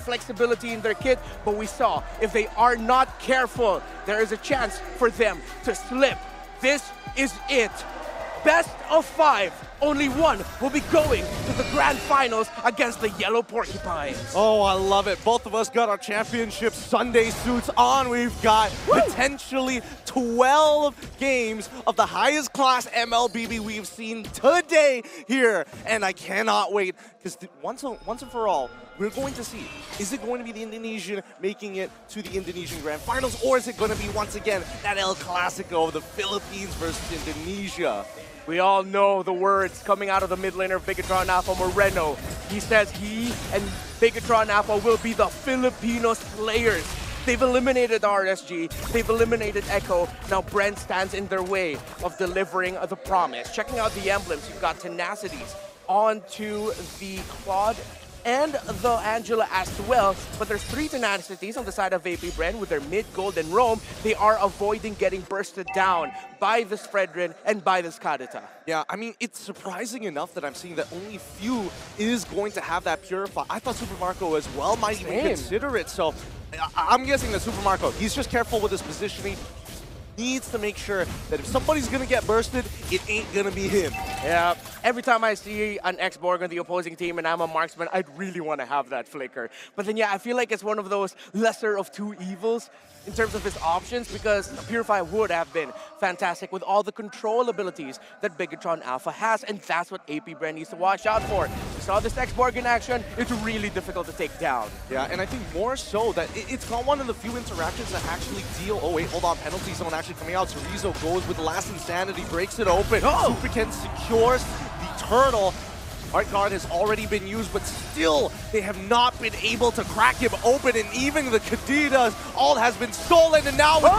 flexibility in their kit, but we saw if they are not careful, there is a chance for them to slip. This is it. Best of 5. Only one will be going to the grand finals against the Yellow Porcupines. Oh, I love it. Both of us got our championship Sunday suits on. We've got potentially 12 games of the highest class MLBB we've seen today here. And I cannot wait, because once and for all, we're going to see, is it going to be the Indonesian making it to the Indonesian Grand Finals, or is it going to be, once again, that El Clasico of the Philippines versus Indonesia? We all know the words coming out of the mid laner of Bigetron Alpha, Moreno. He says he and Bigetron Alpha will be the Filipino slayers. They've eliminated RSG, they've eliminated Echo. Now BREN stands in their way of delivering the promise. Checking out the emblems, you've got Tenacities onto the Claude and the Angela as well, but there's 3 Tenacities on the side of AP BREN with their mid-gold and roam. They are avoiding getting bursted down by this Fredrin and by this Kadita. Yeah, I mean, it's surprising enough that I'm seeing that only few is going to have that Purify. I thought Super Marco as well might even consider it, so I'm guessing that Super Marco, he's just careful with his positioning. Needs to make sure that if somebody's gonna get bursted, it ain't gonna be him. Yeah, every time I see an X-Borg on the opposing team and I'm a marksman, I'd really want to have that flicker. But then yeah, I feel like it's one of those lesser of two evils in terms of his options, because Purify would have been fantastic with all the control abilities that Bigetron Alpha has, and that's what AP BREN needs to watch out for. We saw this X-Borg in action, it's really difficult to take down. Yeah, and I think more so that it's got one of the few interactions that actually deal, oh wait, hold on, penalty zone actually coming out. Chorizo goes with the last Insanity, breaks it open. Oh! Superken secures the turtle. Art Guard has already been used, but still, they have not been able to crack him open, and even the Kaditas, all has been stolen, and now with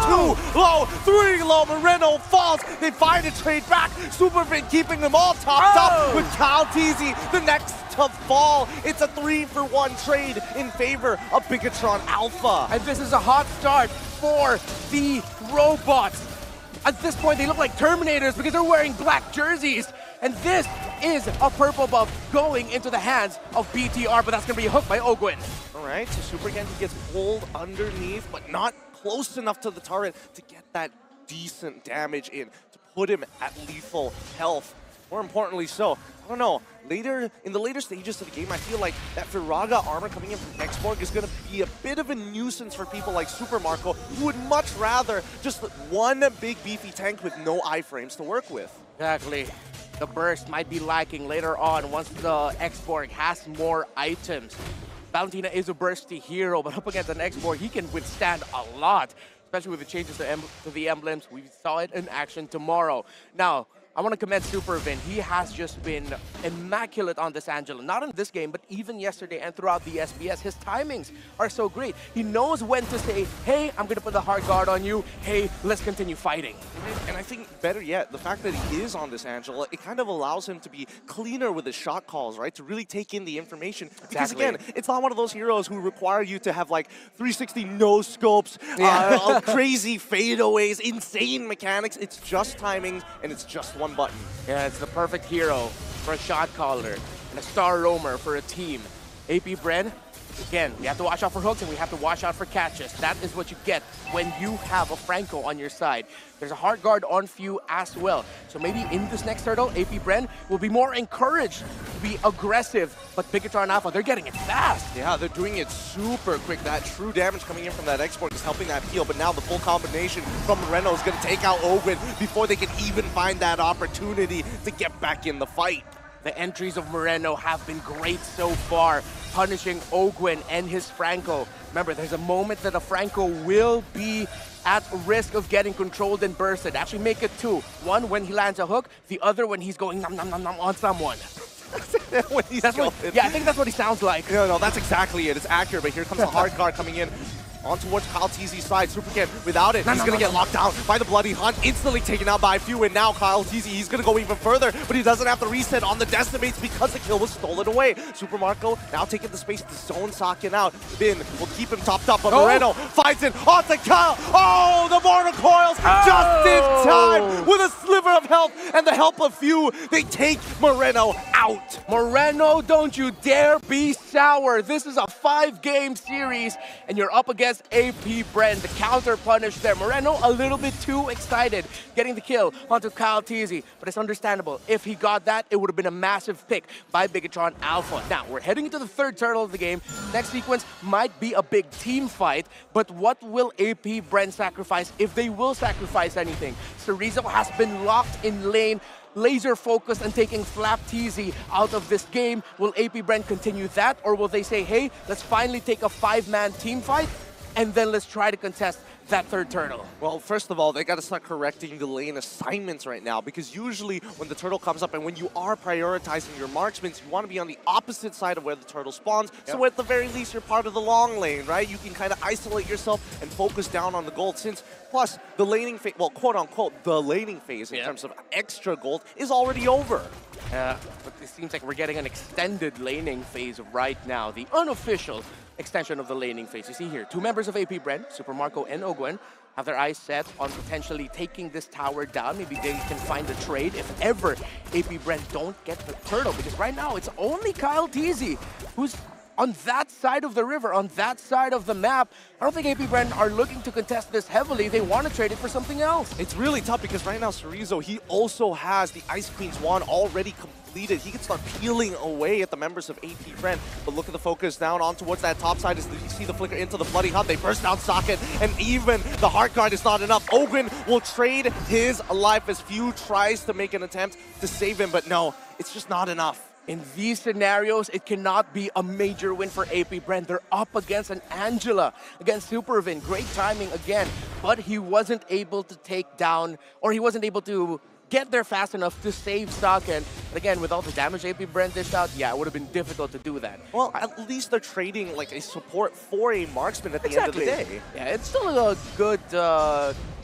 2 low, 3 low, Moreno falls, they find a trade back, Superfin keeping them all topped up with Calteezy, the next to fall. It's a 3-for-1 trade in favor of Bigetron Alpha. And this is a hot start for the robots. At this point, they look like Terminators because they're wearing black jerseys. And this is a purple buff going into the hands of BTR, but that's going to be a hook by Ogwin. All right, so Superken gets pulled underneath, but not close enough to the turret to get that decent damage in, to put him at lethal health. More importantly so, I don't know, in the later stages of the game, I feel like that Firaga armor coming in from X-Borg is going to be a bit of a nuisance for people like Super Marco, who would much rather just one big beefy tank with no iframes to work with. Exactly. The burst might be lacking later on once the X-Borg has more items. Valentina is a bursty hero, but up against an X-Borg, he can withstand a lot, especially with the changes to the emblems. We saw it in action tomorrow. Now, I want to commend Supervin. He has just been immaculate on this Angela. Not in this game, but even yesterday and throughout the SBS. His timings are so great. He knows when to say, hey, I'm going to put the hard guard on you. Hey, let's continue fighting. And I think, better yet, the fact that he is on this Angela, it kind of allows him to be cleaner with his shot calls, right? To really take in the information. Because again, it's not one of those heroes who require you to have like 360 no scopes, crazy fadeaways, insane mechanics. It's just timing, and it's just one button. Yeah, it's the perfect hero for a shot caller and a star roamer for a team. AP BREN, again, we have to watch out for hooks and we have to watch out for catches. That is what you get when you have a Franco on your side. There's a hard guard on Few as well. So maybe in this next turtle, AP BREN will be more encouraged to be aggressive, but Bigetron Alpha, they're getting it fast. Yeah, they're doing it super quick. That true damage coming in from that X-Borg is helping that heal, but now the full combination from Moreno is going to take out Owen before they can even find that opportunity to get back in the fight. The entries of Moreno have been great so far, punishing Ogwin and his Franco. Remember, there's a moment that a Franco will be at risk of getting controlled and bursted. Actually make it 2. One when he lands a hook, the other when he's going nom nom nom nom on someone. When he's I think that's what he sounds like. No, that's exactly it. It's accurate, but here comes the hard guard coming in. on towards Kyle TZ's side. Supercan without it, he's gonna get locked down by the Bloody Hunt, instantly taken out by a few, and now Kyle TZ, he's gonna go even further, but he doesn't have the reset on the Decimates because the kill was stolen away. Super Marco now taking the space to zone Sakin out. Bin will keep him topped up, but Moreno finds it onto Kyle. Oh, the Mortar Coils just in time with a sliver of health and the help of few. They take Moreno out. Moreno, don't you dare be sour. This is a 5-game series, and you're up against AP BREN. The counter punish there. Moreno a little bit too excited, getting the kill onto Kyle TZ, but it's understandable. If he got that, it would have been a massive pick by Bigetron Alpha. Now, we're heading into the third turtle of the game. Next sequence might be a big team fight, but what will AP BREN sacrifice, if they will sacrifice anything? Cerezo has been locked in lane, laser focused and taking Flap TZ out of this game. Will AP BREN continue that, or will they say, hey, let's finally take a 5-man team fight and then let's try to contest that third turtle? Well, first of all, they got to start correcting the lane assignments right now, because usually when the turtle comes up and when you are prioritizing your marksmen, you want to be on the opposite side of where the turtle spawns. Yep. So at the very least, you're part of the long lane, right? You can kind of isolate yourself and focus down on the gold, since plus the laning phase, well, quote unquote, the laning phase in terms of extra gold is already over. Yeah, but it seems like we're getting an extended laning phase right now. The unofficial extension of the laning phase. You see here, 2 members of AP BREN, Super Marco and Ogwen, have their eyes set on potentially taking this tower down. Maybe they can find a trade if ever AP BREN don't get the turtle, because right now it's only Kyle TZ who's on that side of the river, on that side of the map. I don't think AP BREN are looking to contest this heavily. They want to trade it for something else. It's really tough because right now Cerezo, he also has the Ice Queen's wand already completed. He can start peeling away at the members of AP BREN. But look at the focus down on towards that top side as you see the flicker into the Bloody Hunt. They burst down Socket, and even the Heart Guard is not enough. Ogren will trade his life as Few tries to make an attempt to save him, but no, it's just not enough. In these scenarios, it cannot be a major win for AP BREN. They're up against an Angela, against Supervin. Great timing again, but he wasn't able to take down, or he wasn't able to get there fast enough to save Saken. But again, with all the damage AP BREN dished out, yeah, it would have been difficult to do that. Well, at least they're trading like a support for a marksman at the end of the day. Yeah, it's still a good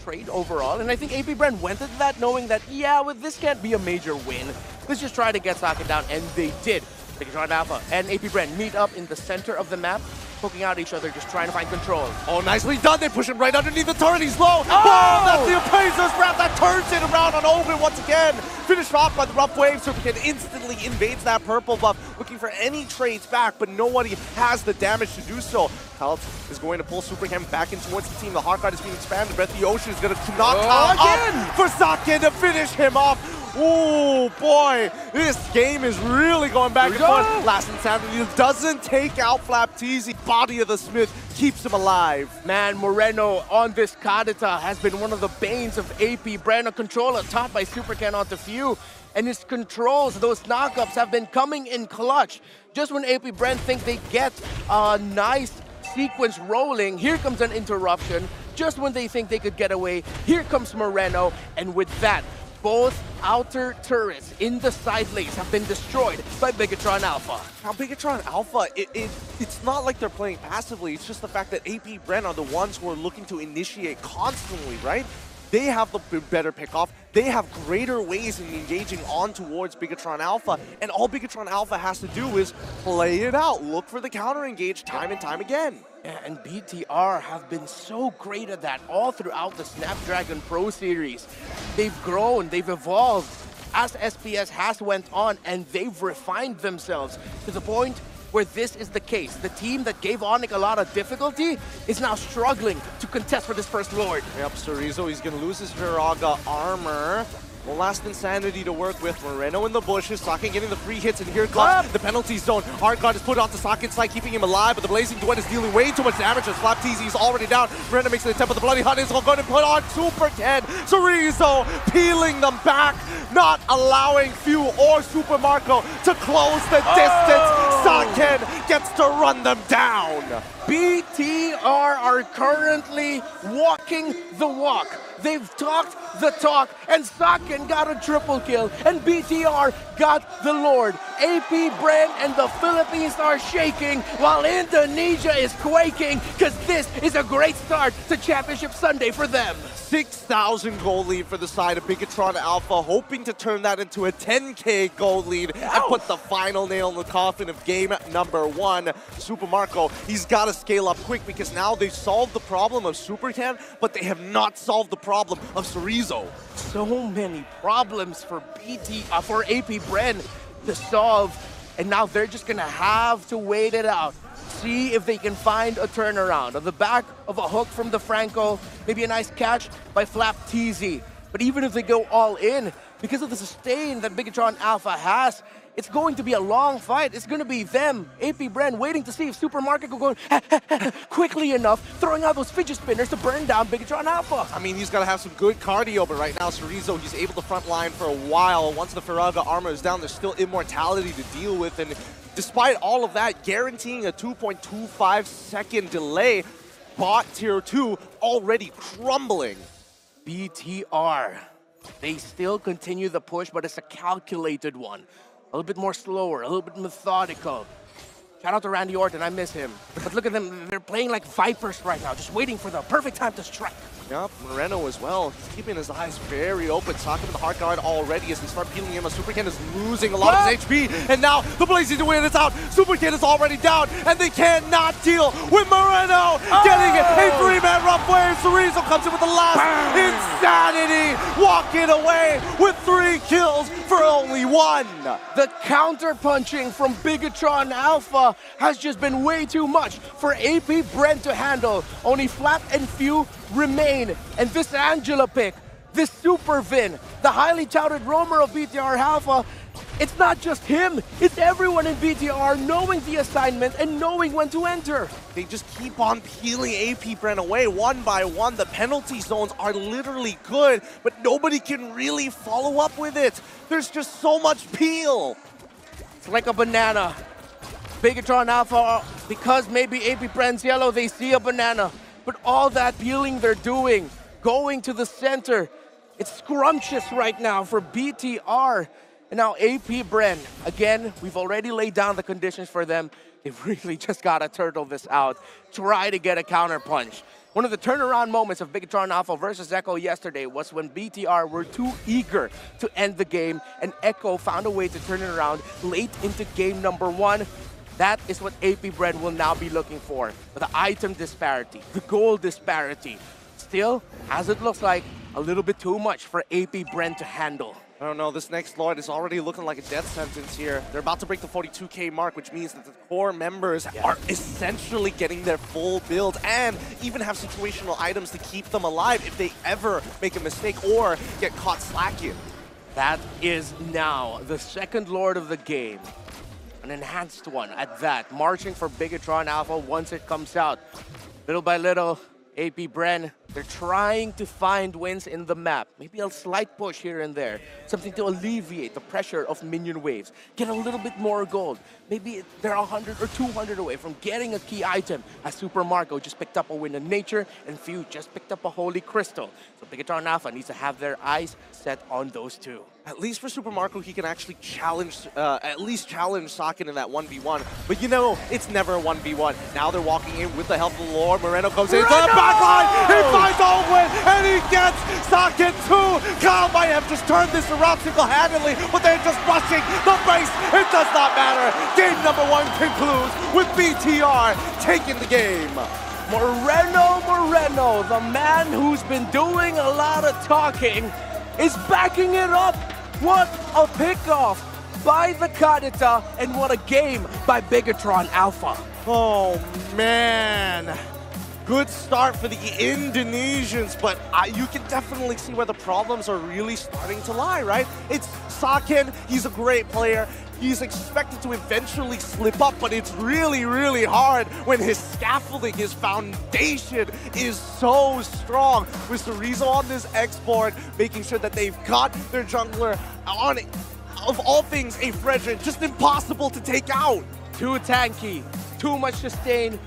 trade overall, and I think AP BREN went into that knowing that, yeah, well, this can't be a major win. Let's just try to get Saken down, and they did. Bigetron Alpha and AP BREN meet up in the center of the map, poking out each other, just trying to find control. Oh, nicely done. They push him right underneath the turret. He's low. Oh! Boom! That's the Appraiser's wrap that turns it around on Ogun once again. Finished off by the rough wave. Supercan instantly invades that purple buff, looking for any trades back, but nobody has the damage to do so. Kalt is going to pull Supercan back in towards the team. The Heart Guard is being expanded. Breath of the Ocean is going to knock Kalt up for Saken to finish him off. Oh boy, this game is really going back and forth. Last Insanity doesn't take out Flap TZ. Body of the Smith keeps him alive. Man, Moreno on this Kadita has been one of the banes of AP BREN. A controller topped by Supercan onto Few. And his controls, those knockups have been coming in clutch. Just when AP BREN think they get a nice sequence rolling, here comes an interruption. Just when they think they could get away, here comes Moreno. And with that, both outer turrets in the side lanes have been destroyed by Bigetron Alpha. Now, Bigetron Alpha, it's not like they're playing passively. It's just the fact that AP BREN are the ones who are looking to initiate constantly, right? They have the better pickoff. They have greater ways in engaging on towards Bigetron Alpha, and all Bigetron Alpha has to do is play it out, look for the counter engage time and time again. Yeah, and BTR have been so great at that all throughout the Snapdragon Pro Series. They've grown, they've evolved as SPS has went on, and they've refined themselves to the point where this is the case. The team that gave Onyx a lot of difficulty is now struggling to contest for this first Lord. Yep, Cerezo, he's going to lose his Viraga armor. Well, last Insanity to work with. Moreno in the bushes. Saken getting the free hits, and here comes the penalty zone. Heart Guard is put onto Saken's side, keeping him alive, but the Blazing Duet is dealing way too much damage as Flap TZ is already down. Moreno makes an attempt, but the Bloody Hunt is going to put on Supercan. Cerezo peeling them back, not allowing Few or Super Marco to close the distance. Saken gets to run them down. BTR are currently walking the walk. They've talked the talk, and Saken got a triple kill, and BTR got the Lord. AP BREN and the Philippines are shaking, while Indonesia is quaking, because this is a great start to Championship Sunday for them. 6,000 goal lead for the side of Bigetron Alpha, hoping to turn that into a 10K goal lead and put the final nail in the coffin of game number 1. Super Marco, he's got to scale up quick because now they've solved the problem of Supercan, but they have not solved the problem of Cerezo. So many problems for AP BREN to solve, and now they're just gonna have to wait it out. See if they can find a turnaround. On the back of a hook from the Franco, maybe a nice catch by Flap TZ. But even if they go all in, because of the sustain that Bigetron Alpha has, it's going to be a long fight. It's going to be them, AP BREN, waiting to see if Supermarket will go quickly enough, throwing out those fidget spinners to burn down Bigetron Alpha. I mean, he's got to have some good cardio, but right now, Cerezo, he's able to front line for a while. Once the Faraga armor is down, there's still immortality to deal with, and despite all of that, guaranteeing a 2.25 second delay, bot tier 2 already crumbling. BTR, they still continue the push, but it's a calculated one. A little bit more slower, a little bit methodical. Shout out to Randy Orton, I miss him. But look at them, they're playing like Vipers right now, just waiting for the perfect time to strike. Yep, Moreno as well. He's keeping his eyes very open. Talking to the hard guard already as they start peeling him. Supercan is losing a lot of his HP. And now the Blazing Wind is out. Supercan is already down. And they cannot deal with Moreno getting a 3-man rough wave. Cerezo comes in with the last insanity. Walking away with 3 kills for only 1. The counter-punching from Bigetron Alpha has just been way too much for AP BREN to handle. Only Flap and Few remain. And this Angela pick, this Super Vin, the highly touted roamer of BTR Alpha, it's not just him, it's everyone in BTR knowing the assignment and knowing when to enter. They just keep on peeling AP BREN away one by one. The penalty zones are literally good, but nobody can really follow up with it. There's just so much peel. It's like a banana. Bigetron Alpha, because maybe AP BREN's yellow, they see a banana. But all that peeling they're doing, going to the center, it's scrumptious right now for BTR. And now AP BREN, again, we've already laid down the conditions for them. They've really just got to turtle this out, try to get a counter punch. One of the turnaround moments of Bigetron Alpha versus Echo yesterday was when BTR were too eager to end the game, and Echo found a way to turn it around late into game number 1. That is what AP BREN will now be looking for. The item disparity, the goal disparity. Still, as it looks like, a little bit too much for AP BREN to handle. I don't know, this next Lord is already looking like a death sentence here. They're about to break the 42K mark, which means that the core members are essentially getting their full build and even have situational items to keep them alive if they ever make a mistake or get caught slacking. That is now the second Lord of the game. An enhanced one at that, marching for Bigetron Alpha once it comes out. Little by little, AP BREN, they're trying to find wins in the map. Maybe a slight push here and there. Something to alleviate the pressure of minion waves. Get a little bit more gold. Maybe they're 100 or 200 away from getting a key item. As Super Marco just picked up a Wind of Nature, and Few just picked up a Holy Crystal. So Bigetron Alpha needs to have their eyes set on those two. At least for Super Marco, he can actually challenge, at least challenge Saken in that 1v1. But you know, it's never a 1v1. Now they're walking in with the help of the Lord. Moreno comes in to the backline. He finds Owen, and he gets Saken too. Kyle might have just turned this around single-handedly, but they're just rushing the base. It does not matter. Game number 1 concludes with BTR taking the game. Moreno, the man who's been doing a lot of talking, is backing it up. What a pickoff by the Kadita, and what a game by Bigetron Alpha. Oh man, good start for the Indonesians, but you can definitely see where the problems are really starting to lie, right? It's Saken, he's a great player. He's expected to eventually slip up, but it's really, really hard when his scaffolding, his foundation is so strong. With Cerezo on this X-board, making sure that they've got their jungler on, of all things, a Frederick, just impossible to take out. Too tanky, too much sustain,